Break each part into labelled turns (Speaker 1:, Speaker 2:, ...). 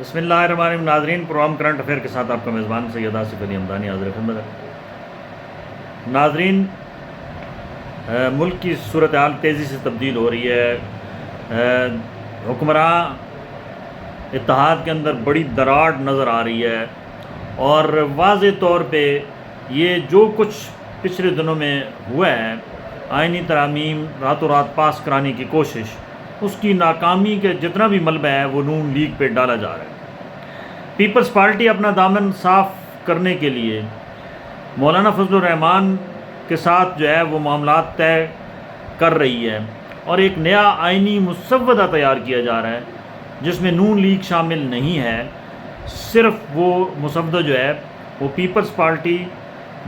Speaker 1: بسم اللہ الرحمن الرحیم. ناظرین، پروگرام کرنٹ افیئر کے ساتھ آپ کا میزبان سید آصف علی حمدانی حاضر خدمت ہے. ناظرین، ملک کی صورتحال تیزی سے تبدیل ہو رہی ہے. حکمراں اتحاد کے اندر بڑی دراڑ نظر آ رہی ہے، اور واضح طور پہ یہ جو کچھ پچھلے دنوں میں ہوا ہے، آئینی ترامیم راتوں رات پاس کرانے کی کوشش، اس کی ناکامی کے جتنا بھی ملبہ ہے وہ نون لیگ پہ ڈالا جا رہا ہے. پیپلز پارٹی اپنا دامن صاف کرنے کے لیے مولانا فضل الرحمان کے ساتھ جو ہے وہ معاملات طے کر رہی ہے، اور ایک نیا آئینی مسودہ تیار کیا جا رہا ہے جس میں نون لیگ شامل نہیں ہے. صرف وہ مسودہ جو ہے وہ پیپلز پارٹی،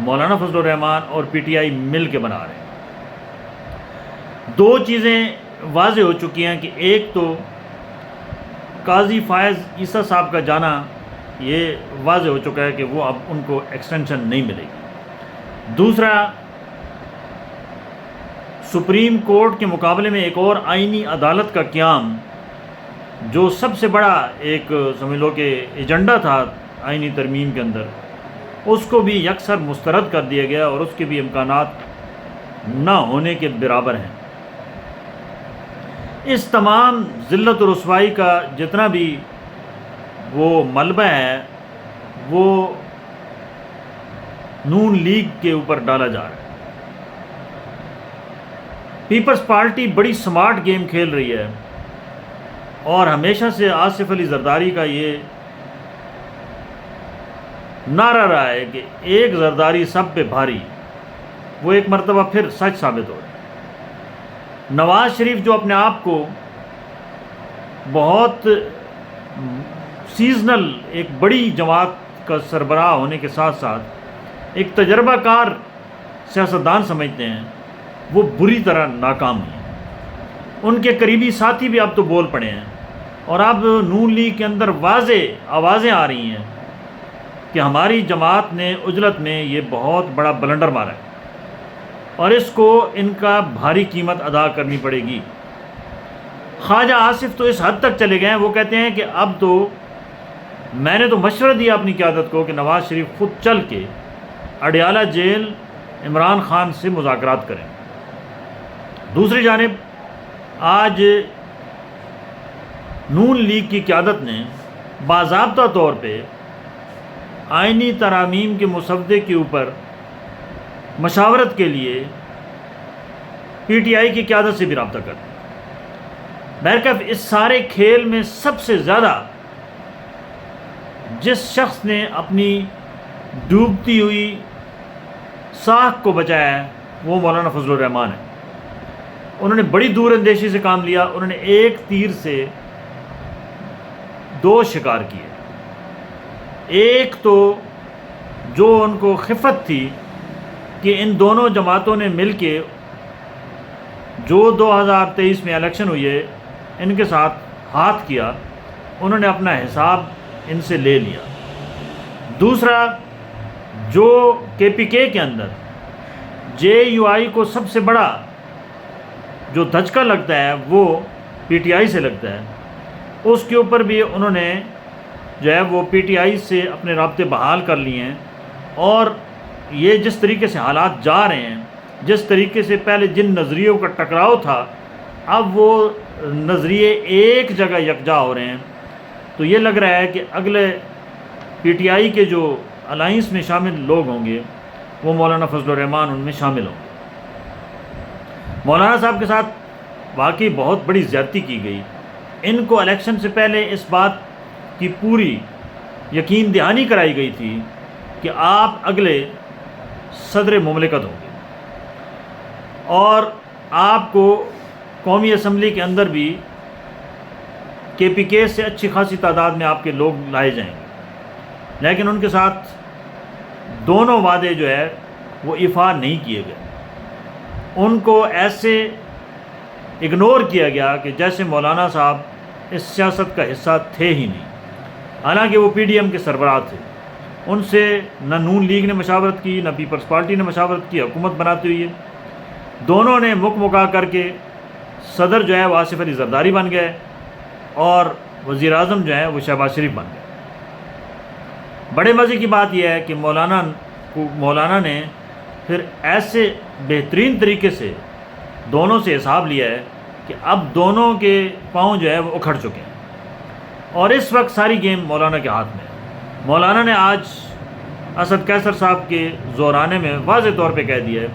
Speaker 1: مولانا فضل الرحمان اور پی ٹی آئی مل کے بنا رہے ہیں. دو چیزیں واضح ہو چکی ہیں کہ ایک تو قاضی فائز عیسیٰ صاحب کا جانا یہ واضح ہو چکا ہے کہ وہ اب ان کو ایکسٹینشن نہیں ملے گی. دوسرا، سپریم کورٹ کے مقابلے میں ایک اور آئینی عدالت کا قیام، جو سب سے بڑا ایک سمجھ لو کہ ایجنڈا تھا آئینی ترمیم کے اندر، اس کو بھی یکسر مسترد کر دیا گیا، اور اس کے بھی امکانات نہ ہونے کے برابر ہیں. اس تمام ذلت و رسوائی کا جتنا بھی وہ ملبہ ہے وہ نون لیگ کے اوپر ڈالا جا رہا ہے. پیپلز پارٹی بڑی سمارٹ گیم کھیل رہی ہے، اور ہمیشہ سے آصف علی زرداری کا یہ نعرہ رہا ہے کہ ایک زرداری سب پہ بھاری، وہ ایک مرتبہ پھر سچ ثابت ہو رہا ہے. نواز شریف جو اپنے آپ کو بہت سیزنل ایک بڑی جماعت کا سربراہ ہونے کے ساتھ ساتھ ایک تجربہ کار سیاستدان سمجھتے ہیں، وہ بری طرح ناکام ہیں. ان کے قریبی ساتھی بھی اب تو بول پڑے ہیں، اور اب نون لیگ کے اندر واضح آوازیں آ رہی ہیں کہ ہماری جماعت نے عجلت میں یہ بہت بڑا بلنڈر مارا ہے، اور اس کو ان کا بھاری قیمت ادا کرنی پڑے گی. خواجہ آصف تو اس حد تک چلے گئے ہیں، وہ کہتے ہیں کہ اب تو میں نے تو مشورہ دیا اپنی قیادت کو کہ نواز شریف خود چل کے اڈیالہ جیل عمران خان سے مذاکرات کریں. دوسری جانب آج نون لیگ کی قیادت نے باضابطہ طور پہ آئینی ترامیم کے مسودے کے اوپر مشاورت کے لیے پی ٹی آئی کی قیادت سے بھی رابطہ کر دیا. بہرکیف اس سارے کھیل میں سب سے زیادہ جس شخص نے اپنی ڈوبتی ہوئی ساکھ کو بچایا ہے وہ مولانا فضل الرحمان ہے. انہوں نے بڑی دور اندیشی سے کام لیا. انہوں نے ایک تیر سے دو شکار کیے. ایک تو جو ان کو خفت تھی کہ ان دونوں جماعتوں نے مل کے جو 2023 میں الیکشن ہوئی ہے ان کے ساتھ ہاتھ کیا، انہوں نے اپنا حساب ان سے لے لیا. دوسرا، جو کے پی کے اندر جے یو آئی کو سب سے بڑا جو دھچکا لگتا ہے وہ پی ٹی آئی سے لگتا ہے، اس کے اوپر بھی انہوں نے جو ہے وہ پی ٹی آئی سے اپنے رابطے بحال کر لیے ہیں. اور یہ جس طریقے سے حالات جا رہے ہیں، جس طریقے سے پہلے جن نظریوں کا ٹکراؤ تھا، اب وہ نظریے ایک جگہ یکجا ہو رہے ہیں. تو یہ لگ رہا ہے کہ اگلے پی ٹی آئی کے جو الائنس میں شامل لوگ ہوں گے وہ مولانا فضل الرحمان ان میں شامل ہوں گے. مولانا صاحب کے ساتھ واقعی بہت بڑی زیادتی کی گئی. ان کو الیکشن سے پہلے اس بات کی پوری یقین دہانی کرائی گئی تھی کہ آپ اگلے صدر مملکت ہوں گے، اور آپ کو قومی اسمبلی کے اندر بھی کے پی کے سے اچھی خاصی تعداد میں آپ کے لوگ لائے جائیں گے. لیکن ان کے ساتھ دونوں وعدے جو ہے وہ ایفا نہیں کیے گئے. ان کو ایسے اگنور کیا گیا کہ جیسے مولانا صاحب اس سیاست کا حصہ تھے ہی نہیں. حالانکہ وہ پی ڈی ایم کے سربراہ تھے. ان سے نہ نون لیگ نے مشاورت کی، نہ پیپلز پارٹی نے مشاورت کی. حکومت بناتے ہوئے دونوں نے مکا کر کے صدر جو ہے وہ آصف علی زرداری بن گئے، اور وزیر اعظم جو ہیں وہ شہباز شریف بن گئے۔ بڑے مزے کی بات یہ ہے کہ مولانا نے پھر ایسے بہترین طریقے سے دونوں سے حساب لیا ہے کہ اب دونوں کے پاؤں جو ہے وہ اکھڑ چکے ہیں، اور اس وقت ساری گیم مولانا کے ہاتھ میں ہے۔ مولانا نے آج اسد قیصر صاحب کے زورانے میں واضح طور پہ کہہ دیا ہے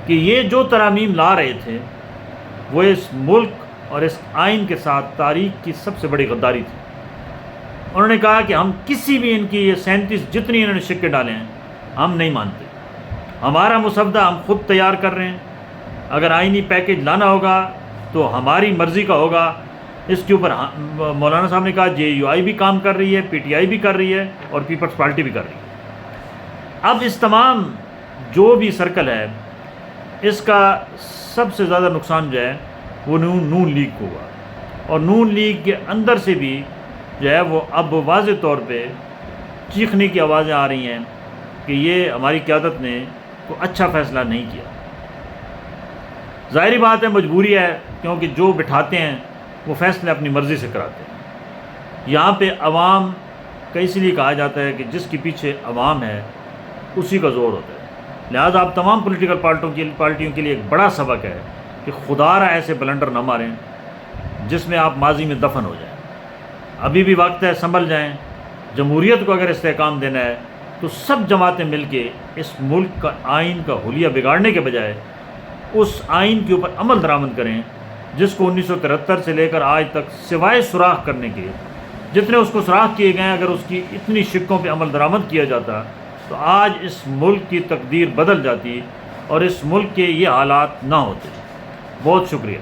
Speaker 1: کہ یہ جو ترامیم لا رہے تھے وہ اس ملک اور اس آئین کے ساتھ تاریخ کی سب سے بڑی غداری تھی۔ انہوں نے کہا کہ ہم کسی بھی ان کی یہ 37 جتنی انہوں نے سکے ڈالے ہیں ہم نہیں مانتے، ہمارا مسودہ ہم خود تیار کر رہے ہیں، اگر آئینی پیکج لانا ہوگا تو ہماری مرضی کا ہوگا۔ اس کے اوپر مولانا صاحب نے کہا JUI بھی کام کر رہی ہے، PTI بھی کر رہی ہے اور پیپلز پارٹی بھی کر رہی ہے۔ اب اس تمام جو بھی سرکل ہے اس کا سب سے زیادہ نقصان جو ہے وہ نون لیگ کو ہوا، اور نون لیگ کے اندر سے بھی جو ہے وہ اب واضح طور پہ چیخنے کی آوازیں آ رہی ہیں کہ یہ ہماری قیادت نے کوئی اچھا فیصلہ نہیں کیا۔ ظاہری بات ہے مجبوری ہے، کیونکہ جو بٹھاتے ہیں وہ فیصلے اپنی مرضی سے کراتے ہیں۔ یہاں پہ عوام کا اس لیے کہا جاتا ہے کہ جس کے پیچھے عوام ہے اسی کا زور ہوتا ہے، لہٰذا اب تمام پولیٹیکل پارٹیوں کے لیے ایک بڑا سبق ہے کہ خدا را ایسے بلنڈر نہ ماریں جس میں آپ ماضی میں دفن ہو جائیں۔ ابھی بھی وقت ہے، سنبھل جائیں۔ جمہوریت کو اگر استحکام دینا ہے تو سب جماعتیں مل کے اس ملک کا آئین کا حلیہ بگاڑنے کے بجائے اس آئین کے اوپر عمل درآمد کریں جس کو 1973 سے لے کر آج تک سوائے سوراخ کرنے کے جتنے اس کو سوراخ کیے گئے ہیں، اگر اس کی اتنی شقوں پہ عمل درآمد کیا جاتا تو آج اس ملک کی تقدیر بدل جاتی اور اس ملک کے یہ حالات نہ ہوتے۔ بہت شکریہ۔